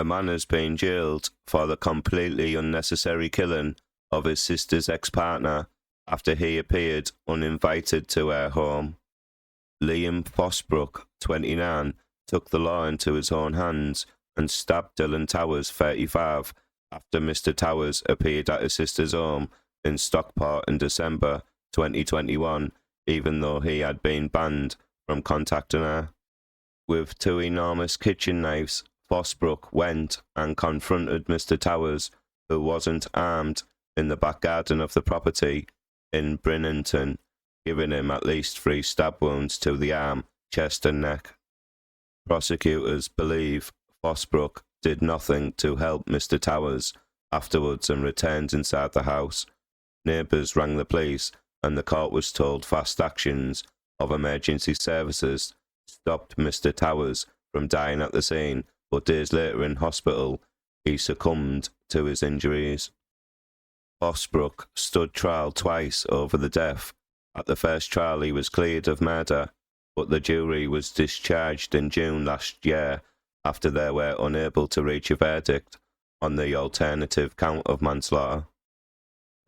A man has been jailed for the completely unnecessary killing of his sister's ex-partner after he appeared uninvited to her home. Liam Fosbrook, 29, took the law into his own hands and stabbed Dylan Towers, 35, after Mr. Towers appeared at his sister's home in Stockport in December 2021, even though he had been banned from contacting her. With two enormous kitchen knives, Fosbrook went and confronted Mr. Towers, who wasn't armed, in the back garden of the property in Brinnington, giving him at least 3 stab wounds to the arm, chest and neck. Prosecutors believe Fosbrook did nothing to help Mr. Towers afterwards and returned inside the house. Neighbours rang the police, and the court was told fast actions of emergency services stopped Mr. Towers from dying at the scene, but days later in hospital he succumbed to his injuries. Fosbrook stood trial twice over the death. At the first trial he was cleared of murder, but the jury was discharged in June last year after they were unable to reach a verdict on the alternative count of manslaughter.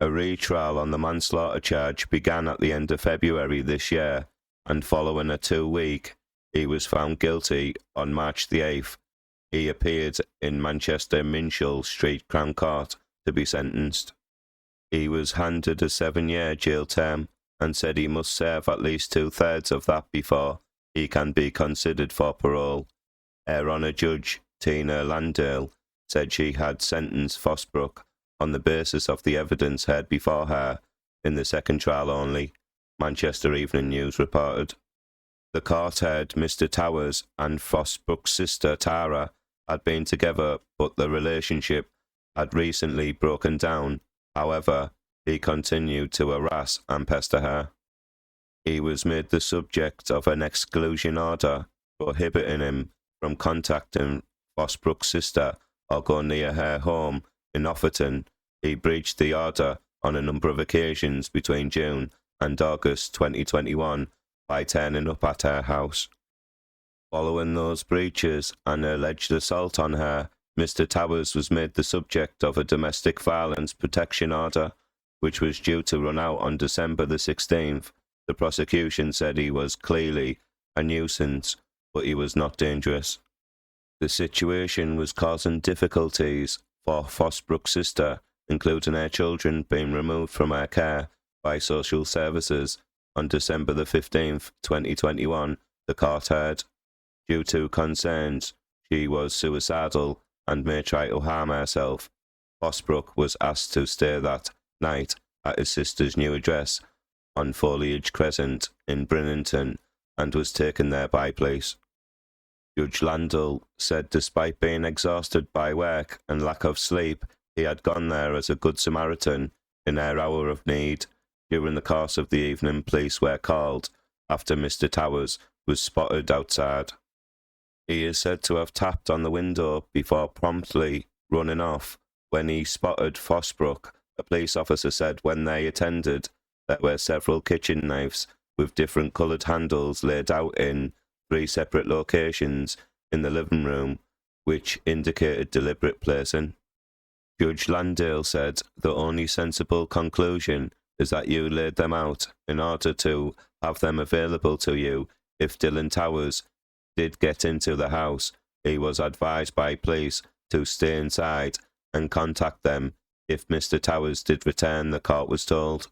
A retrial on the manslaughter charge began at the end of February this year, and following a 2-week, he was found guilty on March the 8th. He appeared in Manchester Minshull Street Crown Court to be sentenced. He was handed a 7-year jail term and said he must serve at least 2/3 of that before he can be considered for parole. Her Honour Judge Tina Landale said she had sentenced Fosbrook on the basis of the evidence heard before her in the second trial only, Manchester Evening News reported. The court heard Mr. Towers and Fosbrook's sister Tara had been together, but the relationship had recently broken down. However, he continued to harass and pester her. He was made the subject of an exclusion order prohibiting him from contacting Fosbrook's sister or go near her home in Offerton. He breached the order on a number of occasions between June and August 2021 by turning up at her house. Following those breaches and alleged assault on her, Mr. Towers was made the subject of a domestic violence protection order, which was due to run out on December the 16th. The prosecution said he was clearly a nuisance, but he was not dangerous. The situation was causing difficulties for Fosbrook's sister, including her children being removed from her care by social services. On December the 15th, 2021, the court heard. Due to concerns she was suicidal and may try to harm herself, Fosbrook was asked to stay that night at his sister's new address on Foliage Crescent in Brinnington and was taken there by police. Judge Landell said despite being exhausted by work and lack of sleep, he had gone there as a good Samaritan in her hour of need. During the course of the evening, police were called after Mr. Towers was spotted outside. He is said to have tapped on the window before promptly running off when he spotted Fosbrook. A police officer said when they attended, there were several kitchen knives with different coloured handles laid out in 3 separate locations in the living room, which indicated deliberate placing. Judge Landale said the only sensible conclusion is that you laid them out in order to have them available to you if Dylan Towers did get into the house. He was advised by police to stay inside and contact them if Mr. Towers did return, the court was told.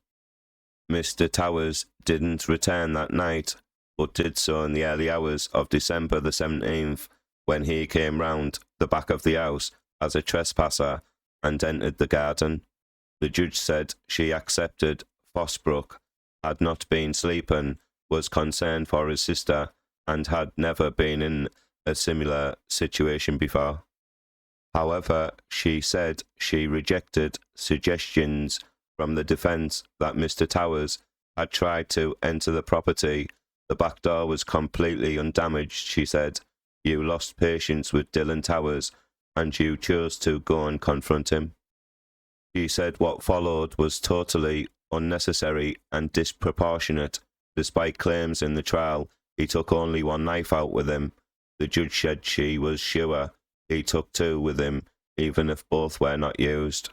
Mr. Towers didn't return that night, but did so in the early hours of December the 17th, when he came round the back of the house as a trespasser and entered the garden. The judge said she accepted Fosbrook had not been sleeping, was concerned for his sister, and had never been in a similar situation before. However, she said she rejected suggestions from the defence that Mr. Towers had tried to enter the property. The back door was completely undamaged, she said. You lost patience with Dylan Towers and you chose to go and confront him. She said what followed was totally unnecessary and disproportionate. Despite claims in the trial, he took only 1 knife out with him. The judge said she was sure he took two with him, even if both were not used.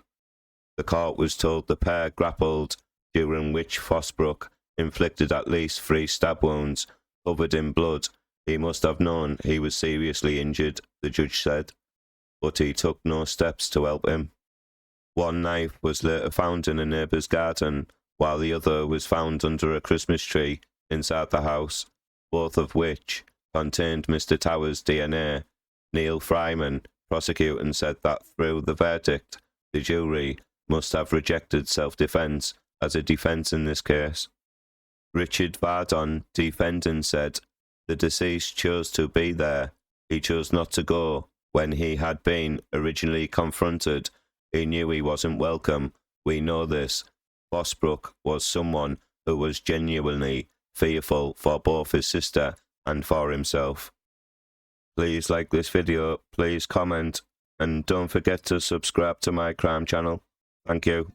The court was told the pair grappled, during which Fosbrook inflicted at least 3 stab wounds, covered in blood. He must have known he was seriously injured, the judge said, but he took no steps to help him. One knife was later found in a neighbour's garden, while the other was found under a Christmas tree inside the house, both of which contained Mr. Towers' DNA. Neil Fryman, prosecutor, said that through the verdict, the jury must have rejected self-defence as a defence in this case. Richard Vardon, defendant, said, "The deceased chose to be there. He chose not to go. When he had been originally confronted, he knew he wasn't welcome. We know this. Fosbrook was someone who was genuinely fearful for both his sister and for himself." Please like this video, please comment, and don't forget to subscribe to my crime channel. Thank you.